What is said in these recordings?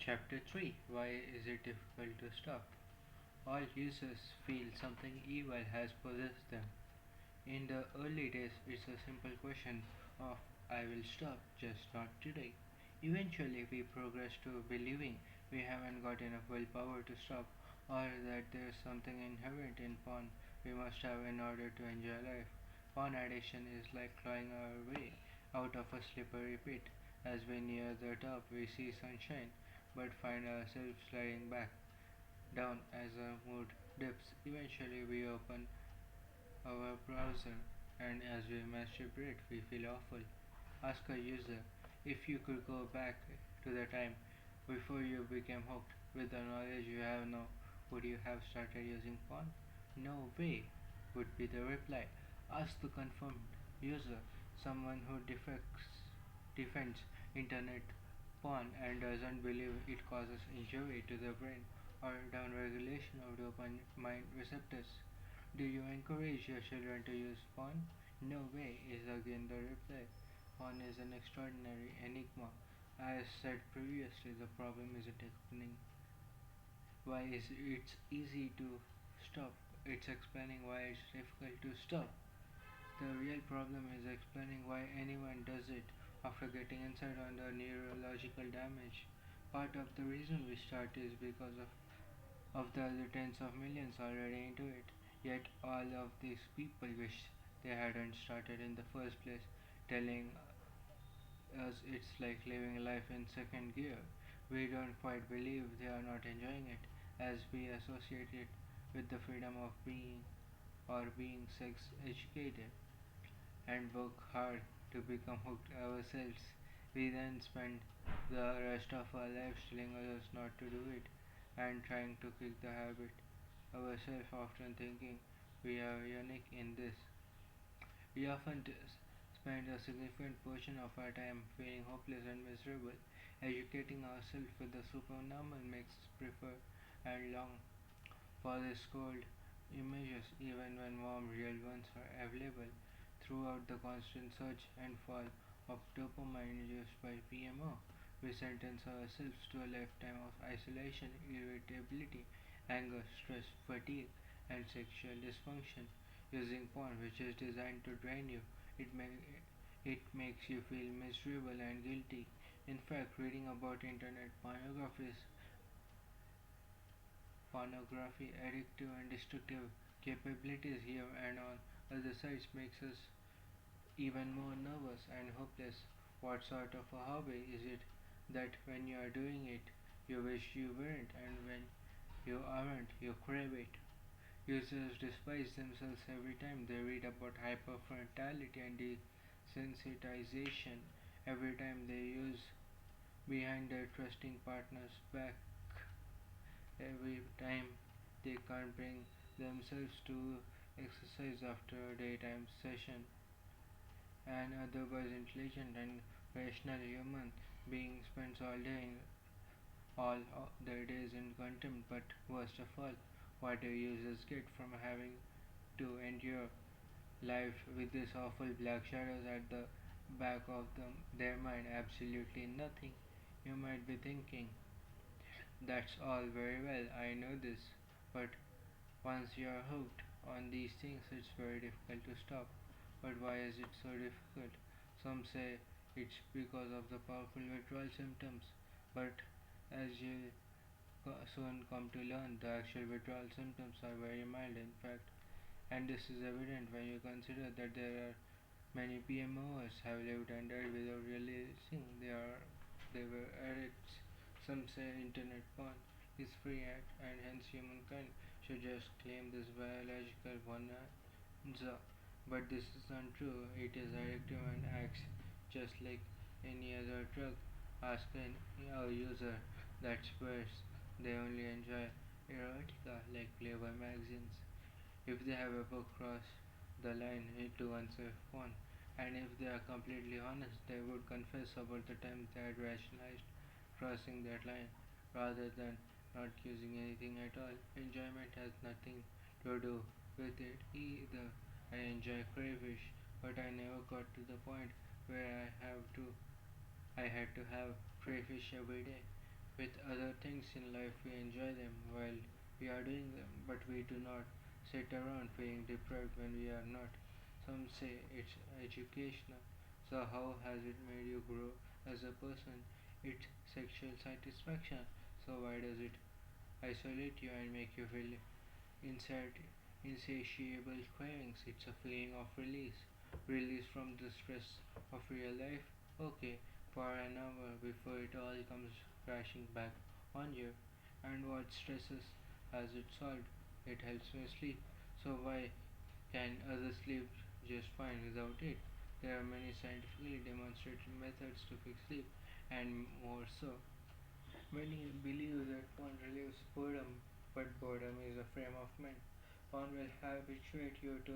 Chapter 3. Why is it difficult to stop? All users feel something evil has possessed them. In the early days, it's a simple question of I will stop, just not today. Eventually, we progress to believing we haven't got enough willpower to stop, or that there's something inherent in porn we must have in order to enjoy life. Porn addiction is like clawing our way out of a slippery pit. As we near the top, we see sunshine, but find ourselves sliding back down as our mood dips. Eventually, we open our browser, and as we masturbate, we feel awful. Ask a user if you could go back to the time before you became hooked with the knowledge you have now, would you have started using porn? No way, would be the reply. Ask the confirmed user, someone who defends internet porn and doesn't believe it causes injury to the brain or downregulation of dopamine receptors. Do you encourage your children to use porn? No way is again the reply. Porn is an extraordinary enigma. As said previously, the problem isn't explaining why it's easy to stop. It's explaining why it's difficult to stop. The real problem is explaining why anyone does it after getting insight on the neurological damage. Part of the reason we start is because of the other tens of millions already into it. Yet all of these people wish they hadn't started in the first place, telling us it's like living life in second gear. We don't quite believe they are not enjoying it, as we associate it with the freedom of being sex educated and work hard to become hooked ourselves. We then spend the rest of our lives telling others not to do it and trying to kick the habit ourselves, often thinking we are unique in this. We often spend a significant portion of our time feeling hopeless and miserable. Educating ourselves with the supernormal makes us prefer and long for these cold images even when warm real ones are available. Throughout the constant surge and fall of dopamine induced by PMO, we sentence ourselves to a lifetime of isolation, irritability, anger, stress, fatigue, and sexual dysfunction. Using porn, which is designed to drain you, it makes you feel miserable and guilty. In fact, reading about internet pornography, addictive and destructive capabilities here and on other sites makes us even more nervous and hopeless. What sort of a hobby is it that when you are doing it, you wish you weren't, and when you aren't, you crave it? Users despise themselves every time they read about hyperfrontality and desensitization, every time they use behind their trusting partner's back, every time they can't bring themselves to exercise after a daytime session. An otherwise intelligent and rational human being spends all their days in contempt, but worst of all, what do users get from having to endure life with these awful black shadows at the back of their mind? Absolutely nothing. You might be thinking, that's all very well, I know this, but once you are hooked on these things, it's very difficult to stop. But why is it so difficult? Some say it's because of the powerful withdrawal symptoms, but as you soon come to learn, the actual withdrawal symptoms are very mild, in fact, and this is evident when you consider that there are many PMOs have lived and died without realizing they were addicts. Some say internet porn is free and hence humankind should just claim this biological bonanza. But this is untrue. It is addictive and acts just like any other drug. Ask a user that swears they only enjoy erotica like Playboy magazines if they have ever crossed the line into unsafe porn. And if they are completely honest, they would confess about the times they had rationalized crossing that line rather than not using anything at all. Enjoyment has nothing to do with it either. I enjoy crayfish, but I never got to the point where I had to have crayfish every day. With other things in life, we enjoy them while we are doing them, but we do not sit around feeling deprived when we are not. Some say it's educational. So, how has it made you grow as a person? It's sexual satisfaction. So, why does it isolate you and make you feel insert insatiable cravings? It's a feeling of release. Release from the stress of real life. Okay, for an hour before it all comes crashing back on you. And what stresses has it solved? It helps me sleep. So why can others sleep just fine without it? There are many scientifically demonstrated methods to fix sleep, and more so. Many believe that porn relieves boredom, but boredom is a frame of mind. Porn will habituate you to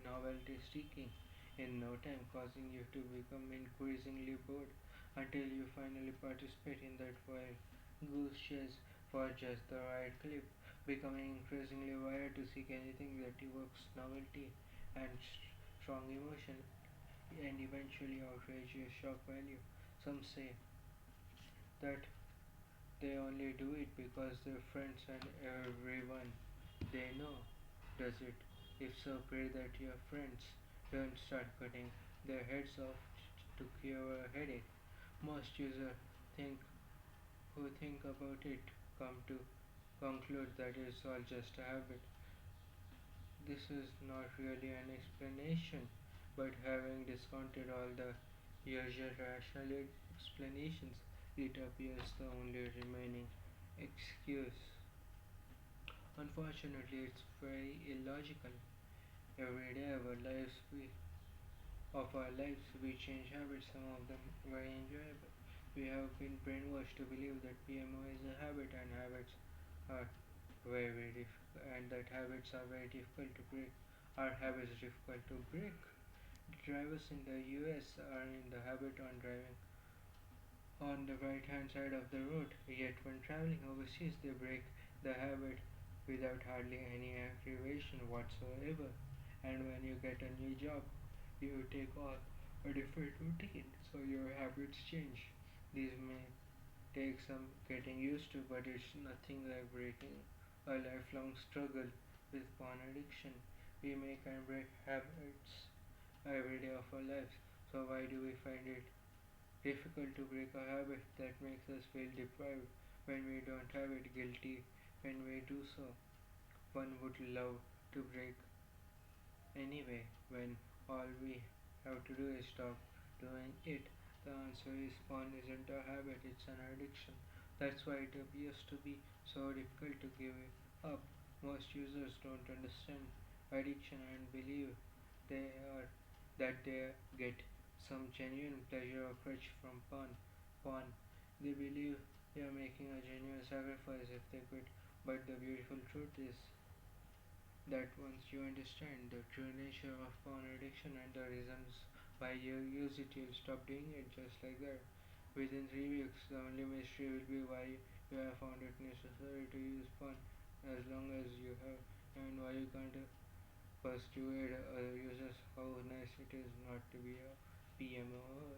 novelty seeking in no time, causing you to become increasingly bored until you finally participate in that wild goose chase for just the right clip, becoming increasingly wired to seek anything that evokes novelty and strong emotion and eventually outrageous shock value. Some say that they only do it because their friends and everyone they know does it. If so, pray that your friends don't start cutting their heads off to cure a headache. Most users think who think about it come to conclude that it's all just a habit. This is not really an explanation, but having discounted all the usual rational explanations, it appears the only remaining excuse. Unfortunately, it's very illogical. Every day of our lives, we change habits, some of them very enjoyable. We have been brainwashed to believe that PMO is a habit and habits are very difficult, and that habits are very difficult to break. Are habits difficult to break? Drivers in the US are in the habit on driving on the right hand side of the road, yet when traveling overseas they break the habit without hardly any aggravation whatsoever. And when you get a new job, you take on a different routine, so your habits change. These may take some getting used to, but it's nothing like breaking a lifelong struggle with porn addiction. We make and break habits every day of our lives, so why do we find it difficult to break a habit that makes us feel deprived when we don't have it, guilty when we do so? One would love to break anyway when all we have to do is stop doing it. The answer is porn isn't a habit, it's an addiction. That's why it appears to be so difficult to give it up. Most users don't understand addiction and believe they are that they get some genuine pleasure or crutch from porn. They believe they are making a genuine sacrifice if they quit. But the beautiful truth is that once you understand the true nature of porn addiction and the reasons why you use it, you'll stop doing it just like that. Within 3 weeks, the only mystery will be why you have found it necessary to use porn as long as you have, and why you can't persuade other users how nice it is not to be a PMO.